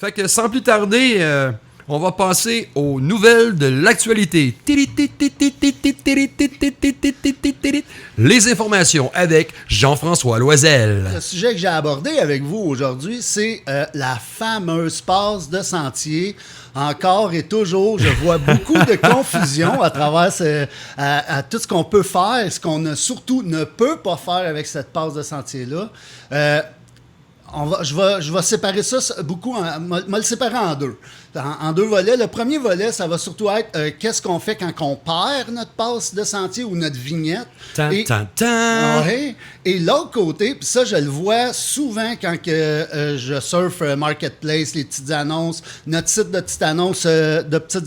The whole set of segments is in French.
Fait que sans plus tarder, on va passer aux nouvelles de l'actualité. Les informations avec Jean-François Loisel. Le sujet que j'ai abordé avec vous aujourd'hui, c'est la fameuse passe de sentier. Encore et toujours, je vois beaucoup de confusion à travers à tout ce qu'on peut faire, ce qu'on surtout ne peut pas faire avec cette passe de sentier-là. Je vais séparer ça beaucoup, me le séparer en deux. En deux volets. Le premier volet, ça va surtout être qu'est-ce qu'on fait quand on perd notre passe de sentier ou notre vignette. Ouais. Et l'autre côté, puis ça, je le vois souvent quand je surfe Marketplace, les petites annonces, notre site de petites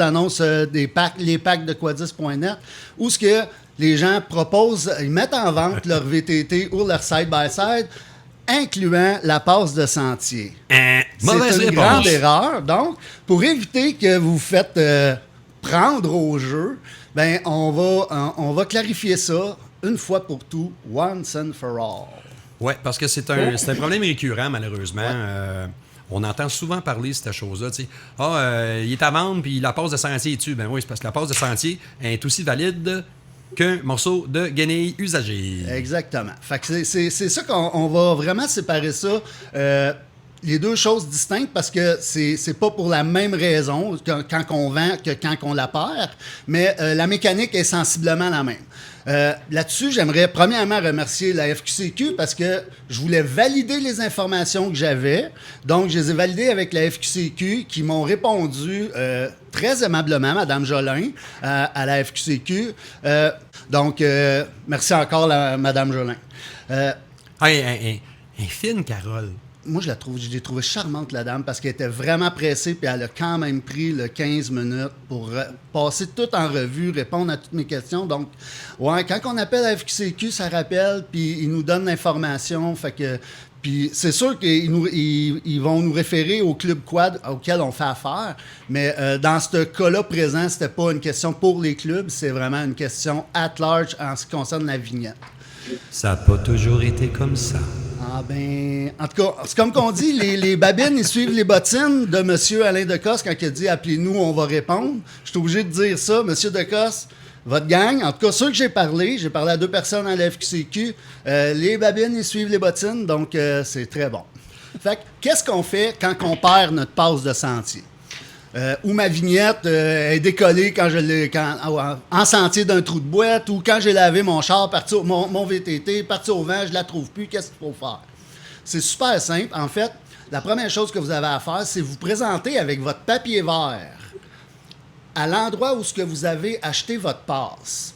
annonces, les packs de Quadis.net, où ce que les gens proposent, ils mettent en vente leur VTT ou leur side-by-side, incluant la passe de sentier. C'est une grande erreur. Donc, pour éviter que vous vous faites prendre au jeu, ben on va clarifier ça une fois pour tout, once and for all. Oui, parce que c'est un problème récurrent, malheureusement. Ouais. On entend souvent parler de cette chose-là. Il est à vendre, puis la passe de sentier est dessus. Ben oui, c'est parce que la passe de sentier est aussi valide qu'un morceau de guenille usagé. Exactement. Fait que c'est ça qu'on va vraiment séparer ça. Les deux choses distinctes parce que c'est pas pour la même raison quand on vend que quand on la perd, mais la mécanique est sensiblement la même. Là-dessus, j'aimerais premièrement remercier la FQCQ parce que je voulais valider les informations que j'avais. Donc, je les ai validées avec la FQCQ qui m'ont répondu très aimablement, Mme Jolin, à la FQCQ. Donc, merci encore, Mme Jolin. Fine, Carole. Moi, je l'ai trouvée charmante, la dame, parce qu'elle était vraiment pressée, puis elle a quand même pris le 15 minutes pour passer tout en revue, répondre à toutes mes questions. Donc, ouais, quand on appelle à FQCQ, ça rappelle, puis ils nous donnent l'information. Fait que, puis c'est sûr qu'ils vont nous référer au club quad auquel on fait affaire, mais dans ce cas-là présent, c'était pas une question pour les clubs, c'est vraiment une question at large en ce qui concerne la vignette. Ça n'a pas toujours été comme ça. Ah ben, en tout cas, c'est comme qu'on dit, les babines, ils suivent les bottines de M. Alain Decosse quand il a dit « Appelez-nous, on va répondre ». Je suis obligé de dire ça. M. Decosse, votre gang, en tout cas, ceux que j'ai parlé à 2 personnes à la FQCQ, les babines, ils suivent les bottines, donc c'est très bon. Fait que, qu'est-ce qu'on fait quand on perd notre passe de sentier? Ou ma vignette est décollée en sentier d'un trou de boîte, ou quand j'ai lavé mon char, mon VTT, parti au vent, je la trouve plus, qu'est-ce qu'il faut faire? C'est super simple. En fait, la première chose que vous avez à faire, c'est vous présenter avec votre papier vert à l'endroit où ce que vous avez acheté votre passe.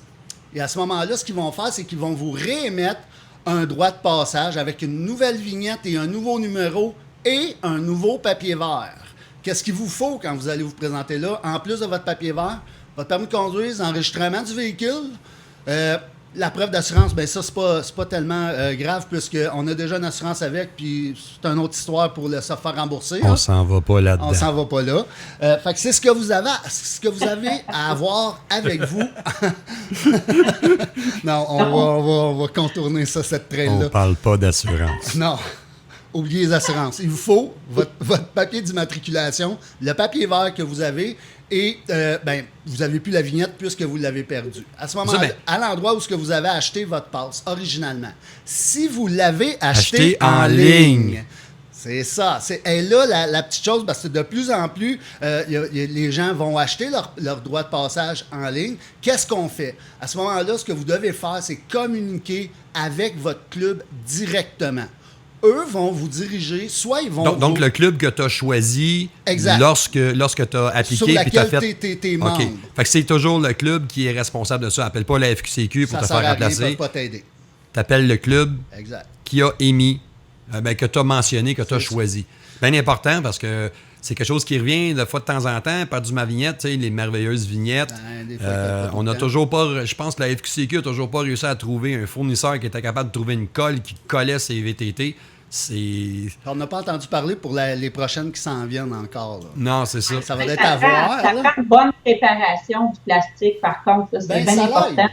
Et à ce moment-là, ce qu'ils vont faire, c'est qu'ils vont vous réémettre un droit de passage avec une nouvelle vignette et un nouveau numéro et un nouveau papier vert. Qu'est-ce qu'il vous faut quand vous allez vous présenter là? En plus de votre papier vert, votre permis de conduire, l'enregistrement du véhicule, la preuve d'assurance, bien ça, c'est pas tellement grave puisqu'on a déjà une assurance avec, puis c'est une autre histoire pour se faire rembourser. On s'en va pas là-dedans. On s'en va pas là. Fait que c'est ce que vous avez à avoir avec vous. Non, on va contourner ça, cette traîne-là. On parle pas d'assurance. Non. Oubliez les assurances. Il vous faut votre papier d'immatriculation, le papier vert que vous avez, et vous n'avez plus la vignette puisque vous l'avez perdue. À ce moment-là, à l'endroit où ce que vous avez acheté votre passe originalement, si vous l'avez acheté en ligne, c'est ça. Et là, la petite chose, parce que de plus en plus, les gens vont acheter leur droit de passage en ligne. Qu'est-ce qu'on fait? À ce moment-là, ce que vous devez faire, c'est communiquer avec votre club directement. Eux vont vous diriger, soit ils vont... Donc le club que tu as choisi lorsque tu as appliqué... Sur laquelle t'es membre. OK. Fait que c'est toujours le club qui est responsable de ça. Appelle pas la FQCQ pour te faire remplacer. Ils ne peuvent pas t'aider. T'appelles le club qui a émis, que tu as mentionné, que tu as choisi. Bien important parce que c'est quelque chose qui revient de fois de temps en temps, perdu ma vignette, tu sais, les merveilleuses vignettes. On n'a toujours pas, je pense que la FQCQ n'a toujours pas réussi à trouver un fournisseur qui était capable de trouver une colle qui collait ses VTT. On n'a pas entendu parler pour les prochaines qui s'en viennent encore. Là. Non, c'est ça. Ça va être à voir. Ça prend une bonne préparation du plastique, par contre. Là, c'est bien important.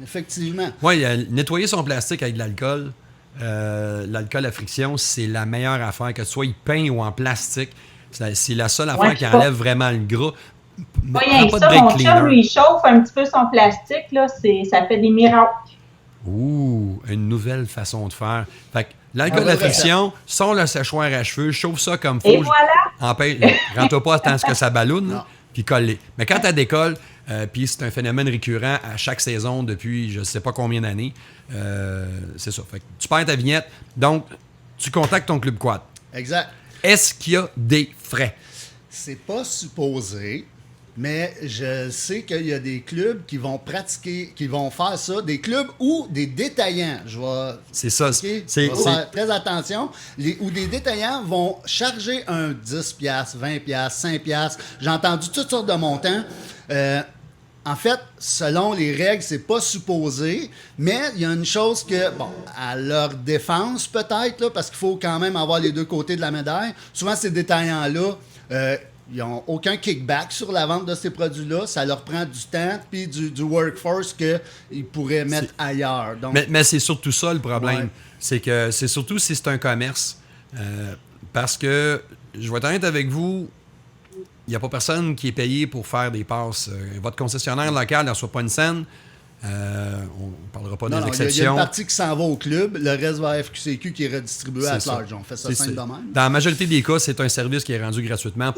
Effectivement. Oui, nettoyer son plastique avec de l'alcool. L'alcool à friction, c'est la meilleure affaire, que ce soit il peint ou en plastique. C'est la seule affaire qui enlève vraiment le gras. Pas rien que ça, mon chum, lui, il chauffe un petit peu son plastique, là, ça fait des miracles. Ouh, une nouvelle façon de faire. Fait que l'alcool à friction, sans le séchoir à cheveux, chauffe ça comme faut. Et voilà! Rentre pas tant que ça ballonne, puis colle-les. Mais quand tu décolles, puis c'est un phénomène récurrent à chaque saison depuis je ne sais pas combien d'années, c'est ça. Fait que tu perds ta vignette, donc tu contactes ton club quad. Exact. Est-ce qu'il y a des frais? C'est pas supposé, mais je sais qu'il y a des clubs qui vont pratiquer, qui vont faire ça, des clubs ou des détaillants. C'est ça. Okay? Je vais faire très attention. Ou des détaillants vont charger un 10$, 20$, 5$. J'ai entendu toutes sortes de montants. En fait, selon les règles, c'est pas supposé, mais il y a une chose que, bon, à leur défense peut-être, là, parce qu'il faut quand même avoir les deux côtés de la médaille. Souvent, ces détaillants-là, ils n'ont aucun kickback sur la vente de ces produits-là. Ça leur prend du temps puis du workforce qu'ils pourraient mettre ailleurs. Donc, mais c'est surtout ça le problème. Ouais. C'est que c'est surtout si c'est un commerce. Parce que, je vais être honnête avec vous, il n'y a pas personne qui est payé pour faire des passes. Votre concessionnaire local ne reçoit pas une scène. On ne parlera pas des exceptions. Il y a une partie qui s'en va au club, le reste va à FQCQ qui est redistribué à large. On fait ça simple de même. Dans la majorité des cas, c'est un service qui est rendu gratuitement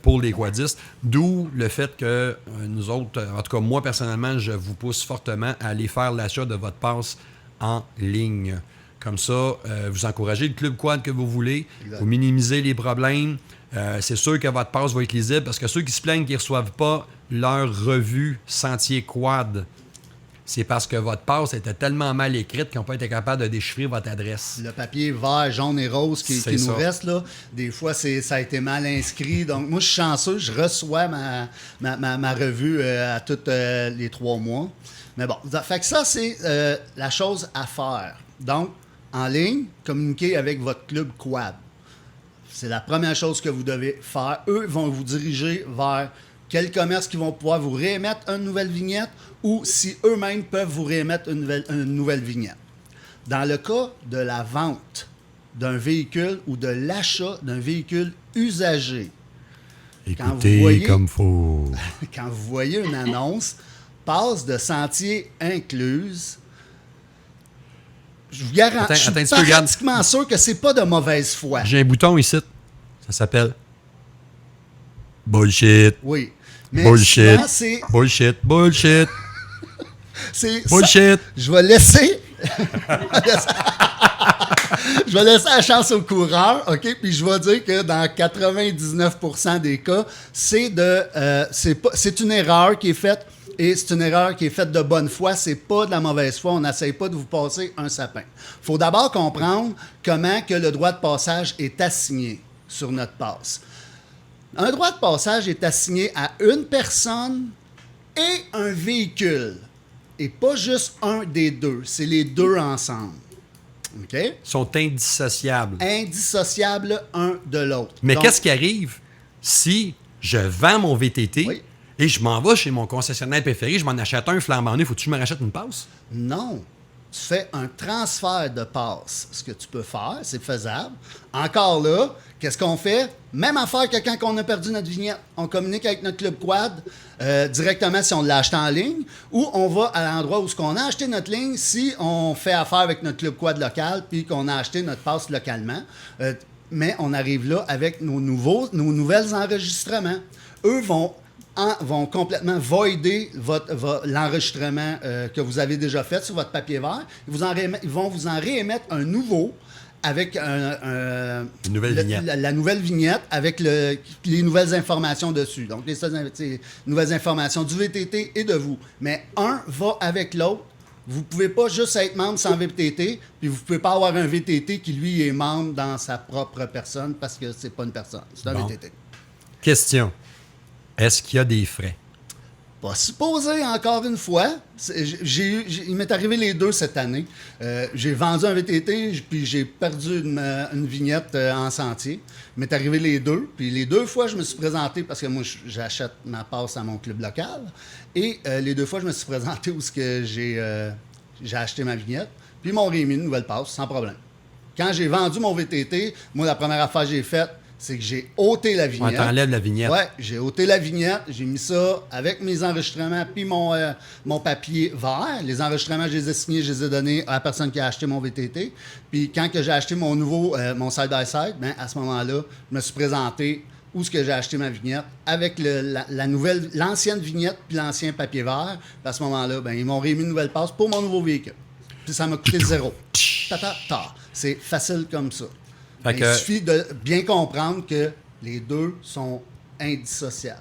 pour les quadistes. D'où le fait que nous autres, en tout cas moi personnellement, je vous pousse fortement à aller faire l'achat de votre passe en ligne. Comme ça, vous encouragez le club quad que vous voulez, vous minimisez les problèmes. C'est sûr que votre passe va être lisible parce que ceux qui se plaignent qu'ils ne reçoivent pas leur revue Sentier Quad, c'est parce que votre passe était tellement mal écrite qu'ils n'ont pas été capables de déchiffrer votre adresse. Le papier vert, jaune et rose qui nous reste, là, des fois, ça a été mal inscrit. Donc, moi, je suis chanceux, je reçois ma revue à tous les 3 mois. Mais bon, fait que ça, c'est la chose à faire. Donc, en ligne, communiquez avec votre club quad. C'est la première chose que vous devez faire. Eux vont vous diriger vers quel commerce qui vont pouvoir vous réémettre une nouvelle vignette ou si eux-mêmes peuvent vous réémettre une nouvelle vignette. Dans le cas de la vente d'un véhicule ou de l'achat d'un véhicule usagé, écoutez comme faut. Quand vous voyez une annonce, passe de sentier incluse, je vous garantis, je suis pratiquement sûr que c'est pas de mauvaise foi. J'ai un bouton ici. Ça s'appelle Bullshit. Oui. Mais bullshit. C'est... Bullshit. Bullshit. C'est bullshit. Je vais laisser... je vais laisser la chance au coureur, OK? Puis je vais dire que dans 99% des cas, c'est une erreur qui est faite. Et c'est une erreur qui est faite de bonne foi, c'est pas de la mauvaise foi, on n'essaye pas de vous passer un sapin. Il faut d'abord comprendre comment que le droit de passage est assigné sur notre passe. Un droit de passage est assigné à une personne et un véhicule, et pas juste un des deux, c'est les deux ensemble. OK? Ils sont indissociables. Indissociables un de l'autre. Mais qu'est-ce qui arrive si je vends mon VTT? Oui. Et je m'en vais chez mon concessionnaire préféré, je m'en achète un flambant neuf, faut-tu que je me rachète une passe? Non. Tu fais un transfert de passe. Ce que tu peux faire, c'est faisable. Encore là, qu'est-ce qu'on fait? Même affaire que quand on a perdu notre vignette. On communique avec notre club quad directement si on l'a acheté en ligne ou on va à l'endroit où on a acheté notre ligne si on fait affaire avec notre club quad local puis qu'on a acheté notre passe localement. Mais on arrive là avec nos nouvelles enregistrements. Eux vont complètement voider l'enregistrement que vous avez déjà fait sur votre papier vert. Ils vont vous en réémettre un nouveau avec une nouvelle vignette. La nouvelle vignette avec les nouvelles informations dessus. Donc, les nouvelles informations du VTT et de vous. Mais un va avec l'autre. Vous ne pouvez pas juste être membre sans VTT, puis vous ne pouvez pas avoir un VTT qui, lui, est membre dans sa propre personne parce que c'est pas une personne. C'est un VTT. Question. Est-ce qu'il y a des frais? Pas supposé, encore une fois. Il m'est arrivé les deux cette année. J'ai vendu un VTT, puis j'ai perdu une vignette en sentier. Il m'est arrivé les deux. Puis les deux fois, je me suis présenté, parce que moi, j'achète ma passe à mon club local. Et les deux fois, je me suis présenté où j'ai acheté ma vignette. Puis ils m'ont réémis une nouvelle passe, sans problème. Quand j'ai vendu mon VTT, moi, la première affaire que j'ai faite, c'est que j'ai ôté la vignette. On t'enlève la vignette. Oui, j'ai ôté la vignette. J'ai mis ça avec mes enregistrements puis mon papier vert. Les enregistrements, je les ai signés, je les ai donnés à la personne qui a acheté mon VTT. Puis quand que j'ai acheté mon nouveau, mon side-by-side, ben, à ce moment-là, je me suis présenté où est-ce que j'ai acheté ma vignette avec l'ancienne vignette puis l'ancien papier vert. Puis à ce moment-là, ben, ils m'ont remis une nouvelle passe pour mon nouveau véhicule. Puis ça m'a coûté 0. C'est facile comme ça. Il suffit de bien comprendre que les deux sont indissociables.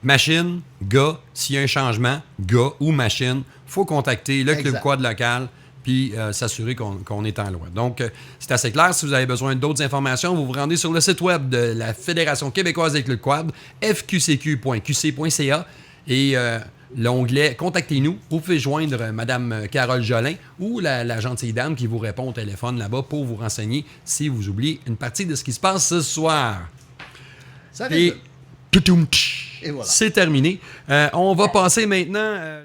Machine, gars, s'il y a un changement, gars ou machine, il faut contacter le Club Quad local puis s'assurer qu'on est en loi. Donc, c'est assez clair. Si vous avez besoin d'autres informations, vous vous rendez sur le site web de la Fédération québécoise des clubs quad, fqcq.qc.ca, et l'onglet « Contactez-nous ». Vous pouvez joindre Mme Carole Jolin ou la gentille dame qui vous répond au téléphone là-bas pour vous renseigner si vous oubliez une partie de ce qui se passe ce soir. Ça et voilà. C'est terminé. On va passer maintenant...